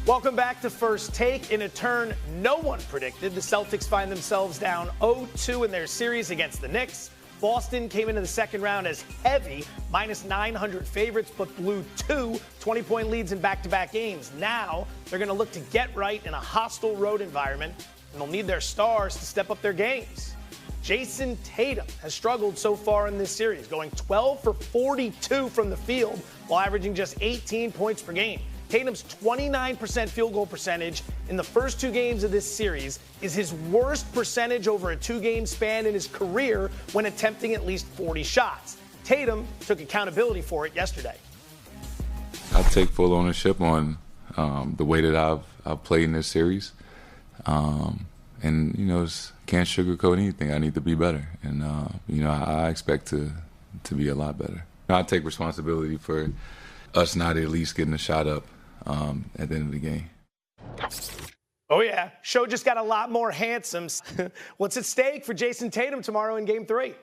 Welcome back to First Take. In a turn no one predicted, the Celtics find themselves down 0-2 in their series against the Knicks. Boston came into the second round as heavy, minus 900 favorites, but blew two 20-point leads in back-to-back games. Now they're going to look to get right in a hostile road environment, and they'll need their stars to step up their games. Jayson Tatum has struggled so far in this series, going 12 for 42 from the field while averaging just 18 points per game. Tatum's 29% field goal percentage in the first two games of this series is his worst percentage over a two-game span in his career when attempting at least 40 shots. Tatum took accountability for it yesterday. I take full ownership on the way that I've played in this series. And, can't sugarcoat anything. I need to be better. And, I expect to be a lot better. I take responsibility for us not at least getting a shot up at the end of the game. Oh, yeah. Show just got a lot more handsome. What's at stake for Jayson Tatum tomorrow in Game 3?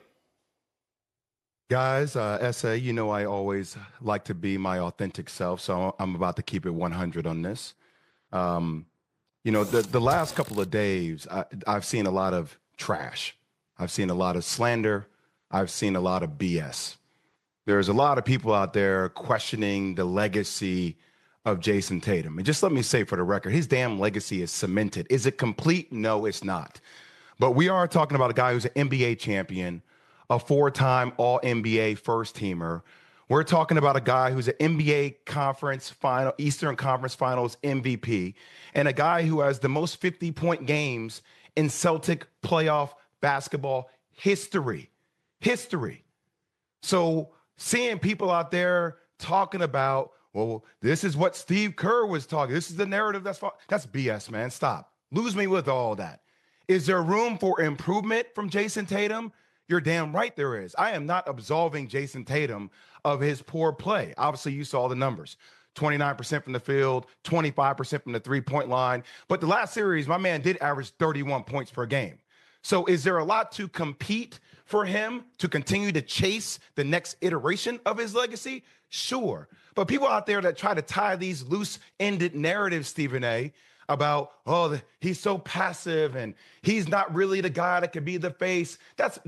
Guys, SA, I always like to be my authentic self, so I'm about to keep it 100 on this. The last couple of days, I've seen a lot of trash. I've seen a lot of slander. I've seen a lot of BS. There's a lot of people out there questioning the legacy of Jayson Tatum. And just let me say for the record, his damn legacy is cemented. Is it complete? No, it's not. But we are talking about a guy who's an NBA champion, a four-time All-NBA first-teamer. We're talking about a guy who's an NBA Conference Final, Eastern Conference Finals MVP, and a guy who has the most 50-point games in Celtic playoff basketball history. So seeing people out there talking about, well, this is what Steve Kerr was talking. This is the narrative. That's BS, man. Stop. Lose me with all that. Is there room for improvement from Jayson Tatum? You're damn right there is. I am not absolving Jayson Tatum of his poor play. Obviously, you saw the numbers. 29% from the field, 25% from the three-point line. But the last series, my man did average 31 points per game. So is there a lot to compete for him to continue to chase the next iteration of his legacy? Sure. But people out there that try to tie these loose-ended narratives, Stephen A., about, he's so passive and he's not really the guy that could be the face.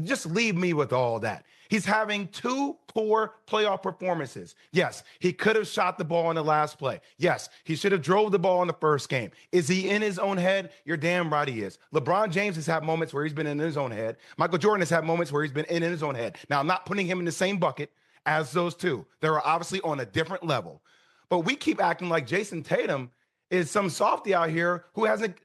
Just leave me with all that. He's having two poor playoff performances. Yes, he could have shot the ball in the last play. Yes, he should have drove the ball in the first game. Is he in his own head? You're damn right he is. LeBron James has had moments where he's been in his own head. Michael Jordan has had moments where he's been in his own head. Now, I'm not putting him in the same bucket as those two. They're obviously on a different level. But we keep acting like Jayson Tatum is some softy out here who hasn't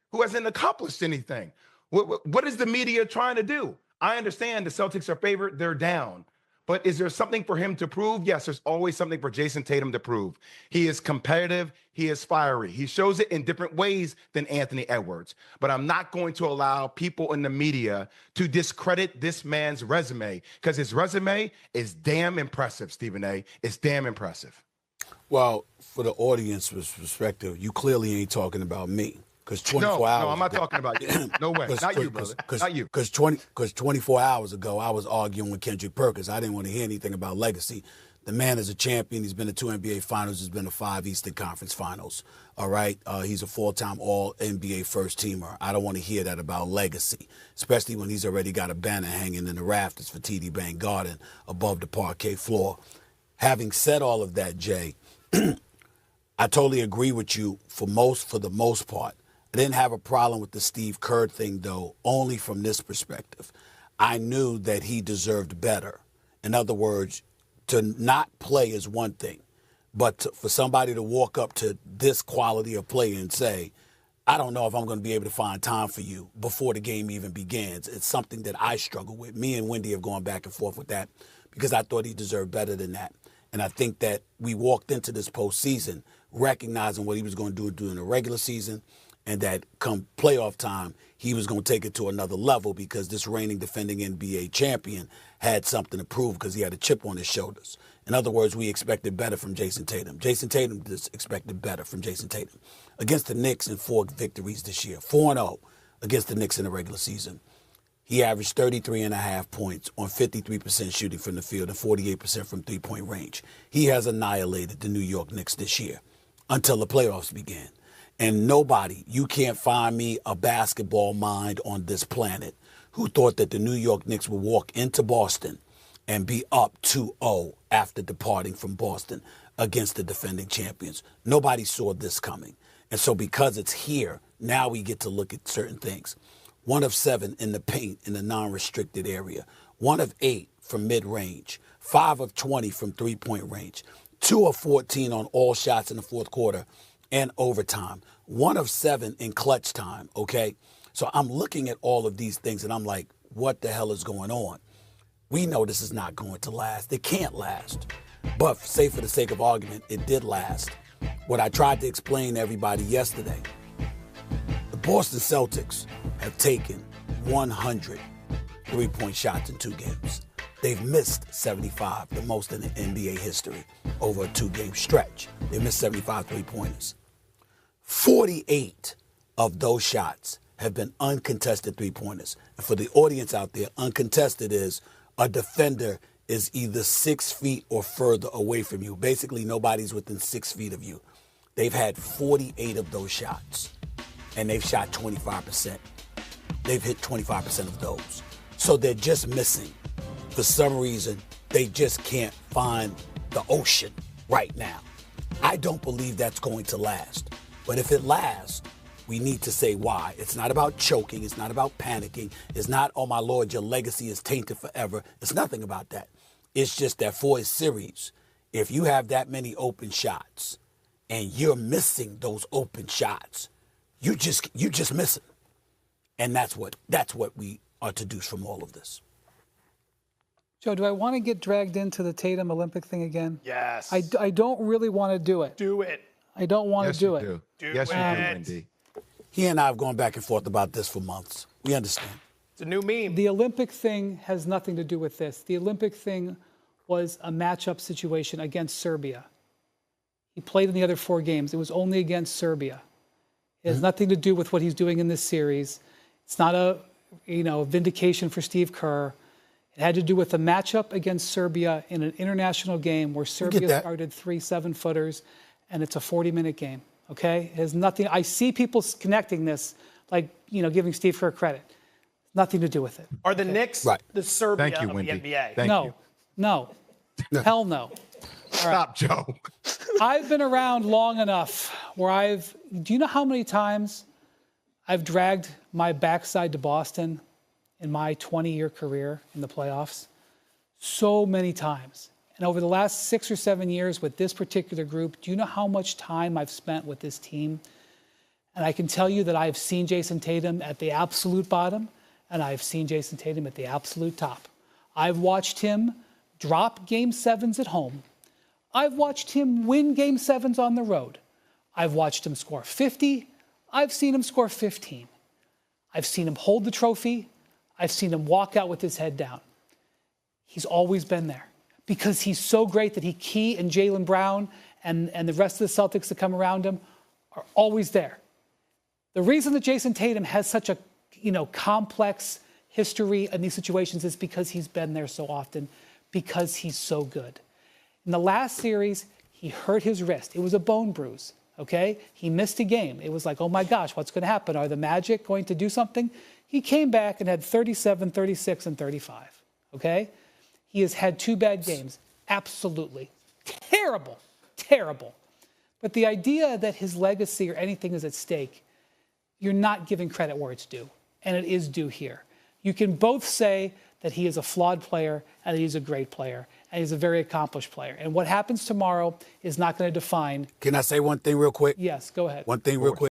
accomplished anything. What is the media trying to do? I understand the Celtics are favored. They're down. But is there something for him to prove? Yes, there's always something for Jayson Tatum to prove. He is competitive. He is fiery. He shows it in different ways than Anthony Edwards. But I'm not going to allow people in the media to discredit this man's resume because his resume is damn impressive, Stephen A. It's damn impressive. Well, for the audience's perspective, you clearly ain't talking about me. Because 24 hours No, I'm not talking about you. No way. Not you, brother. Not you. Because 24 hours ago, I was arguing with Kendrick Perkins. I didn't want to hear anything about legacy. The man is a champion. He's been to 2 NBA Finals. He's been to 5 Eastern Conference Finals. All right? He's a full-time All-NBA first-teamer. I don't want to hear that about legacy, especially when he's already got a banner hanging in the rafters for TD Bank Garden above the parquet floor. Having said all of that, Jay, I totally agree with you for the most part. I didn't have a problem with the Steve Kerr thing, though, only from this perspective. I knew that he deserved better. In other words, to not play is one thing, but for somebody to walk up to this quality of play and say, I don't know if I'm going to be able to find time for you before the game even begins. It's something that I struggle with. Me and Wendy have gone back and forth with that because I thought he deserved better than that. And I think that we walked into this postseason recognizing what he was going to do during the regular season and that come playoff time, he was going to take it to another level because this reigning defending NBA champion had something to prove because he had a chip on his shoulders. In other words, we expected better from Jayson Tatum. Jayson Tatum just expected better from Jayson Tatum. Against the Knicks in 4 victories this year, 4-0 against the Knicks in the regular season. He averaged 33.5 points on 53% shooting from the field and 48% from three-point range. He has annihilated the New York Knicks this year until the playoffs began. And nobody, you can't find me a basketball mind on this planet who thought that the New York Knicks would walk into Boston and be up 2-0 after departing from Boston against the defending champions. Nobody saw this coming. And so because it's here, now we get to look at certain things. 1 of 7 in the paint in the non-restricted area. 1 of 8 from mid-range. 5 of 20 from three-point range. 2 of 14 on all shots in the fourth quarter and overtime. 1 of 7 in clutch time, okay? So I'm looking at all of these things and I'm like, what the hell is going on? We know this is not going to last. It can't last. But say for the sake of argument, it did last. What I tried to explain to everybody yesterday, the Boston Celtics have taken 100 three-point shots in 2 games. They've missed 75, the most in the NBA history, over a 2-game stretch. They missed 75 three-pointers. 48 of those shots have been uncontested three-pointers. And for the audience out there, uncontested is a defender is either 6 feet or further away from you. Basically, nobody's within 6 feet of you. They've had 48 of those shots, and they've shot 25%. They've hit 25% of those. So they're just missing. For some reason, they just can't find the ocean right now. I don't believe that's going to last. But if it lasts, we need to say why. It's not about choking. It's not about panicking. It's not, oh, my Lord, your legacy is tainted forever. It's nothing about that. It's just that for a series, if you have that many open shots and you're missing those open shots, you just miss it. And that's what we are to deduce from all of this. Joe, do I want to get dragged into the Tatum Olympic thing again? Yes. I don't really want to do it. Do it. I don't want to do it. Yes, you do, Wendy. He and I have gone back and forth about this for months. We understand. It's a new meme. The Olympic thing has nothing to do with this. The Olympic thing was a matchup situation against Serbia. He played in the other 4 games. It was only against Serbia. It has nothing to do with what he's doing in this series. It's not a vindication for Steve Kerr. It had to do with a matchup against Serbia in an international game where Serbia started 3 7-footers, and it's a 40-minute game. Okay? It has nothing. I see people connecting this, like, giving Steve Kerr credit. Nothing to do with it. Are the Knicks the Serbia of the NBA? No. Hell no. Stop, Joe. I've been around long enough where do you know how many times I've dragged my backside to Boston in my 20-year career in the playoffs? So many times. And over the last 6 or 7 years with this particular group, do you know how much time I've spent with this team? And I can tell you that I've seen Jayson Tatum at the absolute bottom, and I've seen Jayson Tatum at the absolute top. I've watched him drop Game 7s at home. I've watched him win Game 7s on the road. I've watched him score 50. I've seen him score 15. I've seen him hold the trophy. I've seen him walk out with his head down. He's always been there because he's so great that he and Jaylen Brown and the rest of the Celtics that come around him are always there. The reason that Jayson Tatum has such a complex history in these situations is because he's been there so often, because he's so good. In the last series, he hurt his wrist. It was a bone bruise, okay? He missed a game. It was like, oh my gosh, what's going to happen? Are the Magic going to do something? He came back and had 37, 36, and 35, okay? He has had 2 bad games. Absolutely. Terrible. But the idea that his legacy or anything is at stake, you're not giving credit where it's due. And it is due here. You can both say that he is a flawed player and that he's a great player and he's a very accomplished player. And what happens tomorrow is not going to define. Can I say one thing real quick? Yes, go ahead. One thing real quick.